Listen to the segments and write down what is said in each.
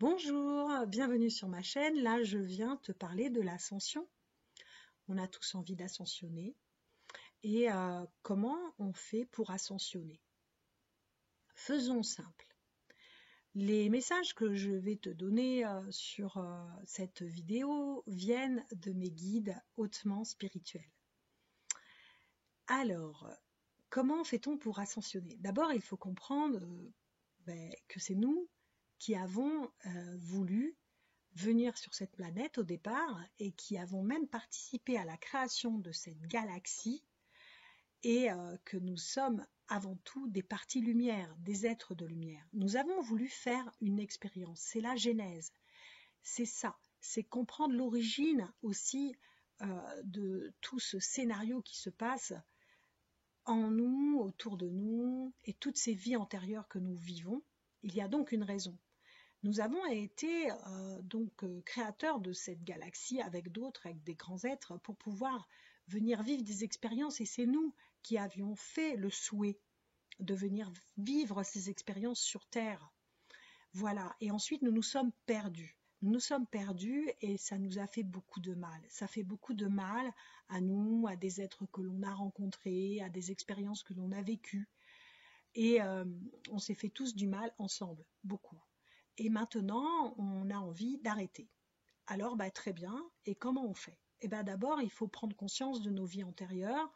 Bonjour, bienvenue sur ma chaîne. Là, je viens te parler de l'ascension. On a tous envie d'ascensionner. Et comment on fait pour ascensionner? Faisons simple. Les messages que je vais te donner sur cette vidéo viennent de mes guides hautement spirituels. Alors, comment fait-on pour ascensionner? D'abord, il faut comprendre que c'est nous qui avons voulu venir sur cette planète au départ et qui avons même participé à la création de cette galaxie et que nous sommes avant tout des parties lumière, des êtres de lumière. Nous avons voulu faire une expérience, c'est la genèse, c'est ça, c'est comprendre l'origine aussi de tout ce scénario qui se passe en nous, autour de nous et toutes ces vies antérieures que nous vivons. Il y a donc une raison. Nous avons été créateurs de cette galaxie avec d'autres, avec des grands êtres, pour pouvoir venir vivre des expériences. Et c'est nous qui avions fait le souhait de venir vivre ces expériences sur Terre. Voilà. Et ensuite, nous nous sommes perdus. Nous nous sommes perdus et ça nous a fait beaucoup de mal. Ça fait beaucoup de mal à nous, à des êtres que l'on a rencontrés, à des expériences que l'on a vécues. Et on s'est fait tous du mal ensemble, beaucoup. Et maintenant, on a envie d'arrêter. Alors, très bien. Et comment on fait? D'abord, il faut prendre conscience de nos vies antérieures,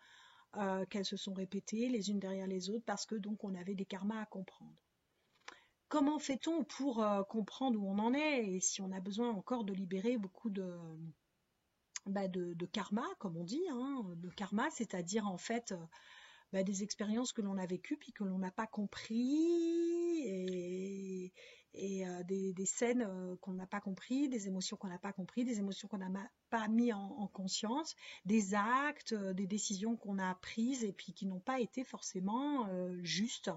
qu'elles se sont répétées les unes derrière les autres, parce que donc on avait des karmas à comprendre. Comment fait-on pour comprendre où on en est et si on a besoin encore de libérer beaucoup de karma, comme on dit, hein, de karma, c'est-à-dire en fait des expériences que l'on a vécues puis que l'on n'a pas compris et des scènes qu'on n'a pas compris, des émotions qu'on n'a pas compris, des émotions qu'on n'a pas mis en conscience, des actes, des décisions qu'on a prises et puis qui n'ont pas été forcément justes.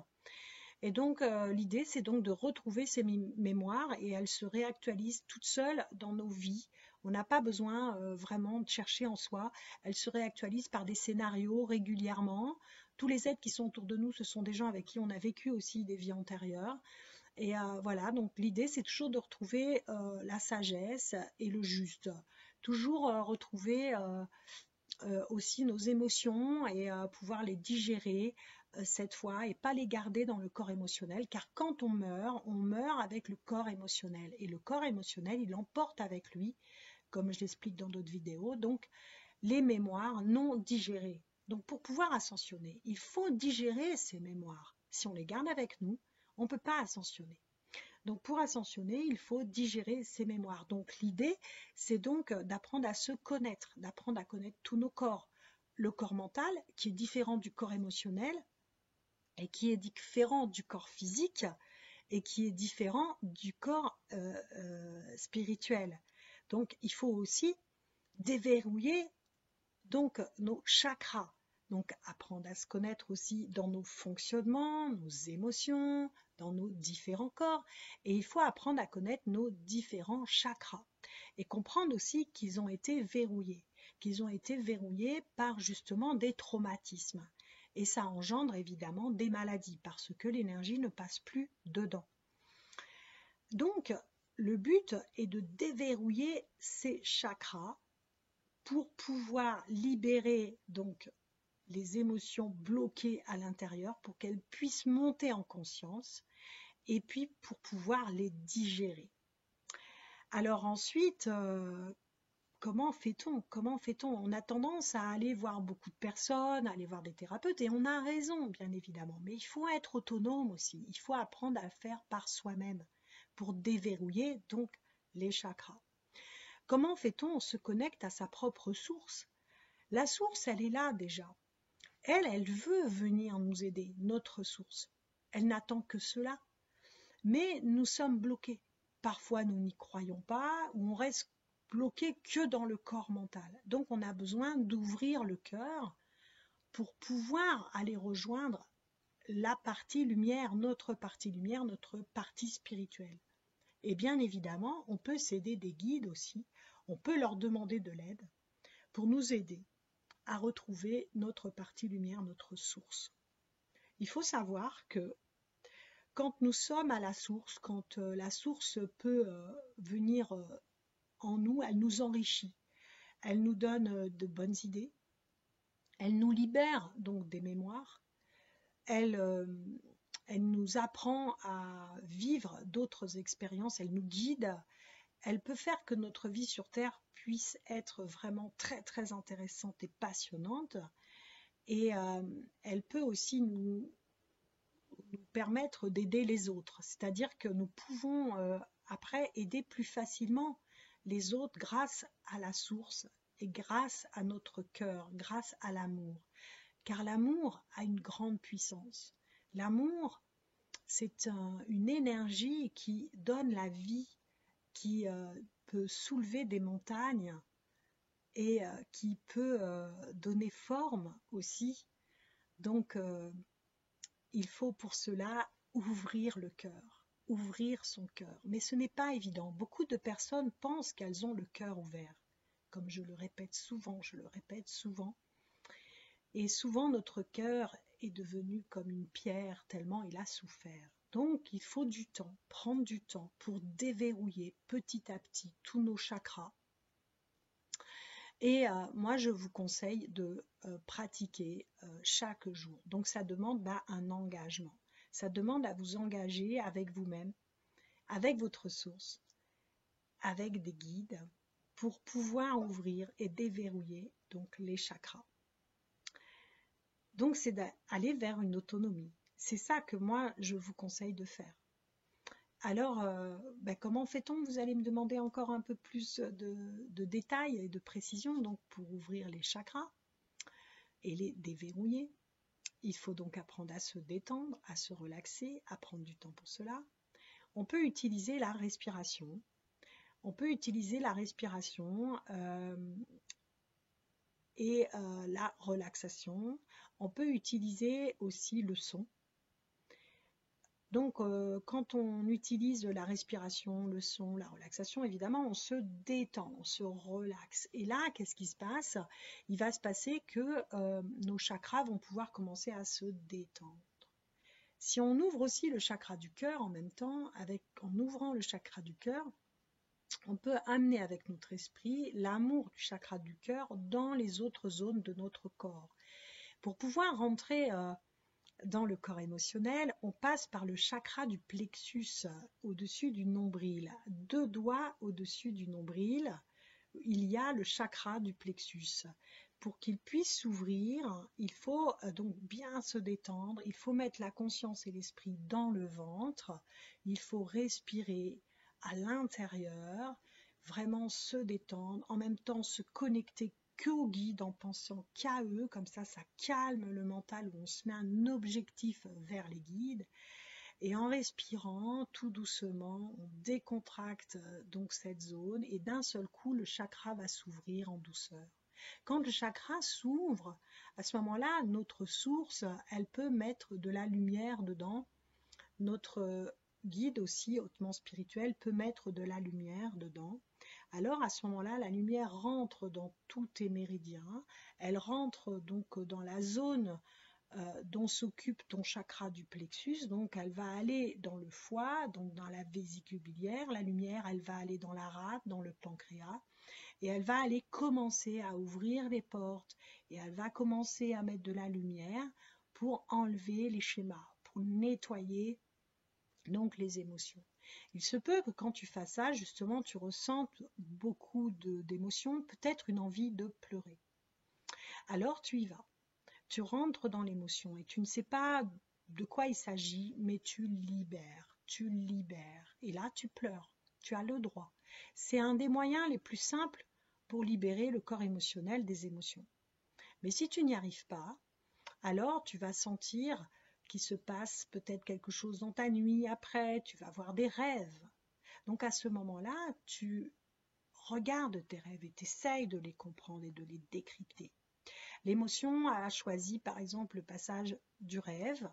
Et donc l'idée c'est donc de retrouver ces mémoires et elles se réactualisent toutes seules dans nos vies. On n'a pas besoin vraiment de chercher en soi. Elles se réactualisent par des scénarios régulièrement. Tous les êtres qui sont autour de nous, ce sont des gens avec qui on a vécu aussi des vies antérieures. Et voilà, donc l'idée c'est toujours de retrouver la sagesse et le juste. Toujours retrouver aussi nos émotions et pouvoir les digérer cette fois et pas les garder dans le corps émotionnel, car quand on meurt avec le corps émotionnel. Et le corps émotionnel, il emporte avec lui, comme je l'explique dans d'autres vidéos, donc les mémoires non digérées. Donc pour pouvoir ascensionner, il faut digérer ces mémoires. Si on les garde avec nous, on ne peut pas ascensionner. Donc pour ascensionner, il faut digérer ces mémoires. Donc l'idée, c'est donc d'apprendre à se connaître, d'apprendre à connaître tous nos corps. Le corps mental, qui est différent du corps émotionnel, et qui est différent du corps physique, et qui est différent du corps spirituel. Donc il faut aussi déverrouiller donc nos chakras. Donc apprendre à se connaître aussi dans nos fonctionnements, nos émotions, dans nos différents corps. Et il faut apprendre à connaître nos différents chakras. Et comprendre aussi qu'ils ont été verrouillés. Qu'ils ont été verrouillés par justement des traumatismes. Et ça engendre évidemment des maladies parce que l'énergie ne passe plus dedans. Donc le but est de déverrouiller ces chakras pour pouvoir libérer donc les émotions bloquées à l'intérieur pour qu'elles puissent monter en conscience et puis pour pouvoir les digérer. Alors ensuite, comment fait-on? On a tendance à aller voir beaucoup de personnes, à aller voir des thérapeutes et on a raison bien évidemment, mais il faut être autonome aussi, il faut apprendre à le faire par soi-même pour déverrouiller donc les chakras. Comment fait-on? On se connecte à sa propre source. La source, elle est là déjà. Elle veut venir nous aider, notre source. Elle n'attend que cela. Mais nous sommes bloqués. Parfois, nous n'y croyons pas ou on reste bloqué que dans le corps mental. Donc, on a besoin d'ouvrir le cœur pour pouvoir aller rejoindre la partie lumière, notre partie spirituelle. Et bien évidemment, on peut s'aider des guides aussi. On peut leur demander de l'aide pour nous aider à retrouver notre partie lumière, notre source. Il faut savoir que Quand nous sommes à la source, quand la source peut venir en nous, elle nous enrichit, elle nous donne de bonnes idées, elle nous libère donc des mémoires, elle, euh, elle nous apprend à vivre d'autres expériences, elle nous guide, elle peut faire que notre vie sur Terre puisse être vraiment très très intéressante et passionnante. Et elle peut aussi nous permettre d'aider les autres. C'est-à-dire que nous pouvons après aider plus facilement les autres grâce à la source et grâce à notre cœur, grâce à l'amour. Car l'amour a une grande puissance. L'amour, c'est une énergie qui donne la vie, qui peut soulever des montagnes et qui peut donner forme aussi. Donc, il faut pour cela ouvrir le cœur, ouvrir son cœur. Mais ce n'est pas évident. Beaucoup de personnes pensent qu'elles ont le cœur ouvert. Comme je le répète souvent, je le répète souvent. Et souvent, notre cœur est devenu comme une pierre tellement il a souffert. Donc, il faut du temps, prendre du temps pour déverrouiller petit à petit tous nos chakras. Et moi, je vous conseille de pratiquer chaque jour. Donc, ça demande un engagement. Ça demande à vous engager avec vous-même, avec votre source, avec des guides, pour pouvoir ouvrir et déverrouiller donc les chakras. Donc, c'est d'aller vers une autonomie. C'est ça que moi, je vous conseille de faire. Alors, comment fait-on? Vous allez me demander encore un peu plus de détails et de précision donc pour ouvrir les chakras et les déverrouiller. Il faut donc apprendre à se détendre, à se relaxer, à prendre du temps pour cela. On peut utiliser la respiration. On peut utiliser la respiration et la relaxation. On peut utiliser aussi le son. Donc, quand on utilise la respiration, le son, la relaxation, évidemment, on se détend, on se relaxe. Et là, qu'est-ce qui se passe? Il va se passer que nos chakras vont pouvoir commencer à se détendre. Si on ouvre aussi le chakra du cœur en même temps, en ouvrant le chakra du cœur, on peut amener avec notre esprit l'amour du chakra du cœur dans les autres zones de notre corps. Pour pouvoir rentrer dans le corps émotionnel, on passe par le chakra du plexus au-dessus du nombril. 2 doigts au-dessus du nombril, il y a le chakra du plexus. Pour qu'il puisse s'ouvrir, il faut donc bien se détendre, il faut mettre la conscience et l'esprit dans le ventre, il faut respirer à l'intérieur, vraiment se détendre, en même temps se connecter qu'au guide en pensant qu'à eux, comme ça calme le mental où on se met un objectif vers les guides. Et en respirant tout doucement, on décontracte donc cette zone et d'un seul coup, le chakra va s'ouvrir en douceur. Quand le chakra s'ouvre, à ce moment-là, notre source, elle peut mettre de la lumière dedans. Notre guide aussi, hautement spirituel, peut mettre de la lumière dedans. Alors à ce moment-là, la lumière rentre dans tous tes méridiens. Elle rentre donc dans la zone dont s'occupe ton chakra du plexus. Donc elle va aller dans le foie, donc dans la vésicule biliaire. La lumière, elle va aller dans la rate, dans le pancréas. Et elle va aller commencer à ouvrir les portes. Et elle va commencer à mettre de la lumière pour enlever les schémas, pour nettoyer donc les émotions. Il se peut que quand tu fasses ça, justement, tu ressentes beaucoup d'émotions, peut-être une envie de pleurer. Alors tu y vas. Tu rentres dans l'émotion et tu ne sais pas de quoi il s'agit, mais tu libères, tu libères. Et là, tu pleures. Tu as le droit. C'est un des moyens les plus simples pour libérer le corps émotionnel des émotions. Mais si tu n'y arrives pas, alors tu vas sentir qu'il se passe peut-être quelque chose dans ta nuit après, tu vas avoir des rêves. Donc à ce moment-là, tu regardes tes rêves et tu essayes de les comprendre et de les décrypter. L'émotion a choisi par exemple le passage du rêve,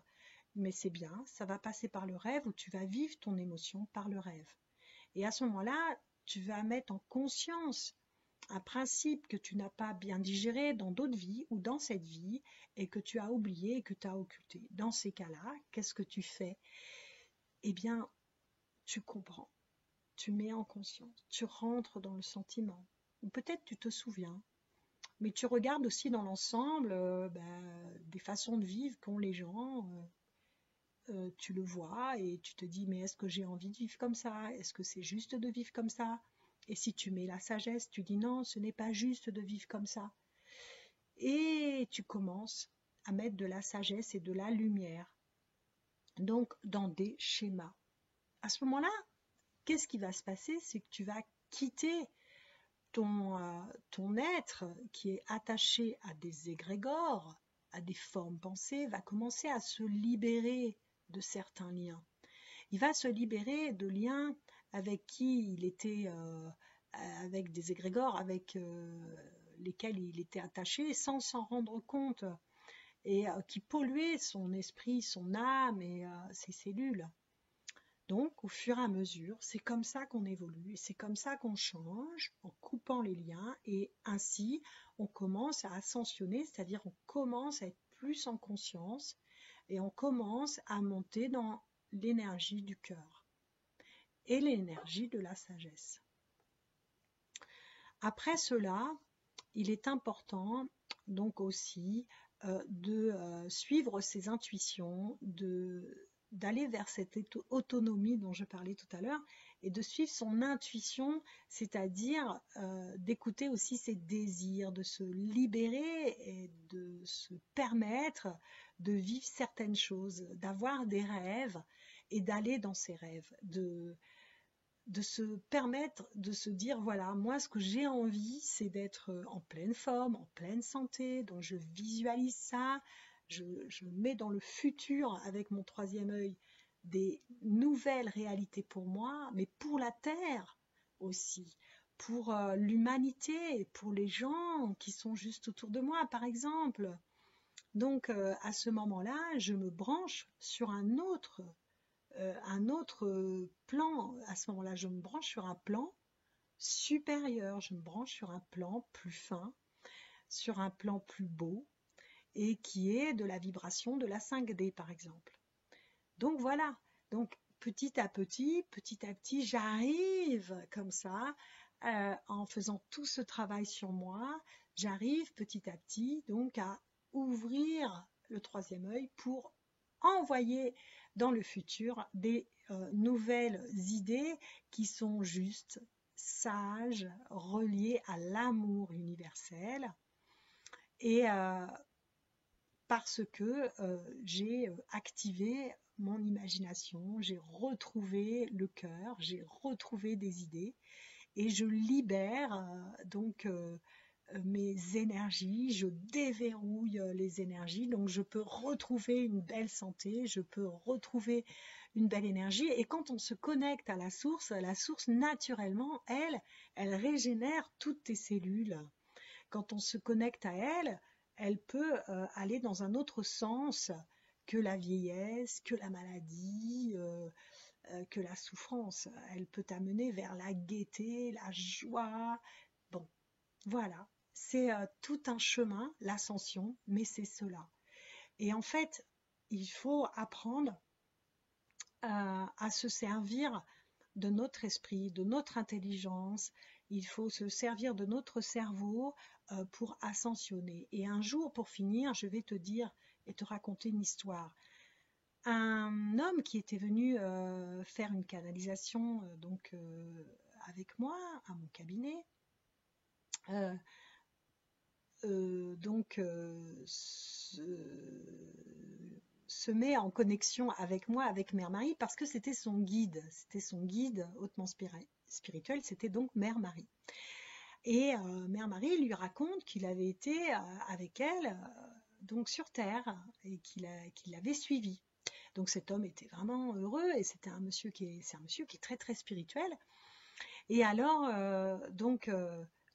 mais c'est bien, ça va passer par le rêve où tu vas vivre ton émotion par le rêve. Et à ce moment-là, tu vas mettre en conscience un principe que tu n'as pas bien digéré dans d'autres vies ou dans cette vie et que tu as oublié et que tu as occulté. Dans ces cas-là, qu'est-ce que tu fais? eh bien, tu comprends, tu mets en conscience, tu rentres dans le sentiment. Ou peut-être tu te souviens, mais tu regardes aussi dans l'ensemble des façons de vivre qu'ont les gens. Tu le vois et tu te dis, mais est-ce que j'ai envie de vivre comme ça? Est-ce que c'est juste de vivre comme ça? Et si tu mets la sagesse, tu dis non, ce n'est pas juste de vivre comme ça. Et tu commences à mettre de la sagesse et de la lumière, donc dans des schémas. À ce moment-là, qu'est-ce qui va se passer? C'est que tu vas quitter ton être qui est attaché à des égrégores, à des formes pensées, va commencer à se libérer de certains liens. Il va se libérer de liens avec qui il était, avec des égrégores avec lesquels il était attaché sans s'en rendre compte et qui polluaient son esprit, son âme et ses cellules. Donc, au fur et à mesure, c'est comme ça qu'on évolue, c'est comme ça qu'on change, en coupant les liens, et ainsi, on commence à ascensionner, c'est-à-dire on commence à être plus en conscience, et on commence à monter dans l'énergie du cœur et l'énergie de la sagesse. Après cela, il est important donc aussi de suivre ses intuitions, d'aller vers cette autonomie dont je parlais tout à l'heure et de suivre son intuition, c'est-à-dire d'écouter aussi ses désirs, de se libérer et de se permettre de vivre certaines choses, d'avoir des rêves et d'aller dans ces rêves, de se permettre de se dire, voilà, moi ce que j'ai envie, c'est d'être en pleine forme, en pleine santé, donc je visualise ça, je mets dans le futur avec mon troisième œil des nouvelles réalités pour moi, mais pour la Terre aussi, pour l'humanité, pour les gens qui sont juste autour de moi, par exemple. Donc à ce moment-là, je me branche sur un autre plan. À ce moment-là, je me branche sur un plan supérieur, je me branche sur un plan plus fin, sur un plan plus beau, et qui est de la vibration de la 5D, par exemple. Donc voilà, donc petit à petit, j'arrive comme ça, en faisant tout ce travail sur moi, j'arrive petit à petit donc à ouvrir le troisième œil pour envoyer dans le futur des nouvelles idées qui sont justes, sages, reliées à l'amour universel et parce que j'ai activé mon imagination, j'ai retrouvé le cœur, j'ai retrouvé des idées et je libère mes énergies, je déverrouille les énergies, donc je peux retrouver une belle santé, je peux retrouver une belle énergie. Et quand on se connecte à la source naturellement, elle régénère toutes tes cellules. Quand on se connecte à elle, elle peut aller dans un autre sens que la vieillesse, que la maladie, que la souffrance. Elle peut t'amener vers la gaieté, la joie. Bon, voilà, c'est tout un chemin, l'ascension, mais c'est cela. Et en fait, il faut apprendre à se servir de notre esprit, de notre intelligence. Il faut se servir de notre cerveau pour ascensionner. Et un jour, pour finir, je vais te dire et te raconter une histoire. Un homme qui était venu faire une canalisation avec moi à mon cabinet, euh, se met en connexion avec moi, avec Mère Marie, parce que c'était son guide hautement spirituel, c'était donc Mère Marie. Et Mère Marie lui raconte qu'il avait été avec elle donc sur Terre et qu'il l'avait suivi. Donc cet homme était vraiment heureux et c'est un monsieur qui est très très spirituel. Et alors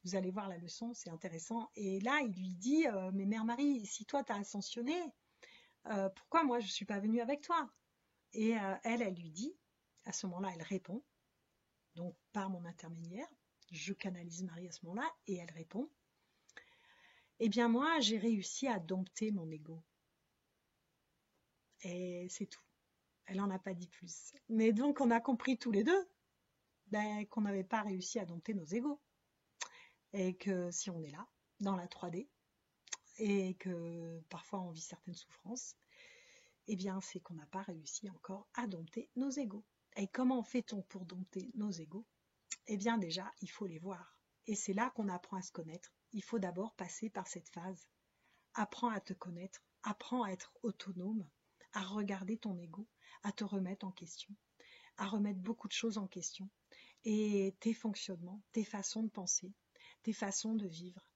vous allez voir la leçon, c'est intéressant. Et là il lui dit mais Mère Marie, si toi t'as ascensionné, pourquoi moi je suis pas venue avec toi? Et elle lui dit, à ce moment-là elle répond, donc par mon intermédiaire, je canalise Marie à ce moment-là et elle répond, eh bien moi j'ai réussi à dompter mon ego. Et c'est tout. Elle n'en a pas dit plus. Mais donc, on a compris tous les deux ben, qu'on n'avait pas réussi à dompter nos égos. Et que si on est là, dans la 3D, et que parfois on vit certaines souffrances, eh bien, c'est qu'on n'a pas réussi encore à dompter nos égos. Et comment fait-on pour dompter nos égos? Eh bien, déjà, il faut les voir. Et c'est là qu'on apprend à se connaître. Il faut d'abord passer par cette phase. Apprends à te connaître, apprends à être autonome, à regarder ton ego, à te remettre en question, à remettre beaucoup de choses en question. Et tes fonctionnements, tes façons de penser, tes façons de vivre.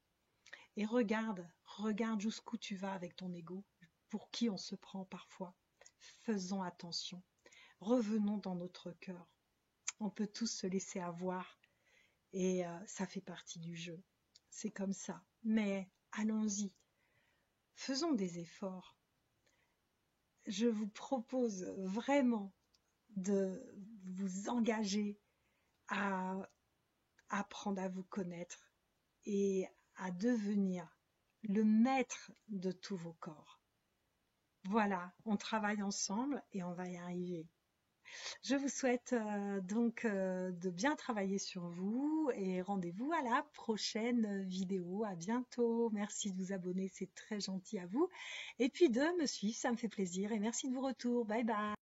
Et regarde jusqu'où tu vas avec ton ego, pour qui on se prend parfois. Faisons attention. Revenons dans notre cœur. On peut tous se laisser avoir et ça fait partie du jeu. C'est comme ça. Mais allons-y. Faisons des efforts. Je vous propose vraiment de vous engager à apprendre à vous connaître et à devenir le maître de tous vos corps. Voilà, on travaille ensemble et on va y arriver. Je vous souhaite donc de bien travailler sur vous et rendez-vous à la prochaine vidéo. À bientôt. Merci de vous abonner, c'est très gentil à vous. Et puis de me suivre, ça me fait plaisir. Et merci de vos retours. Bye bye.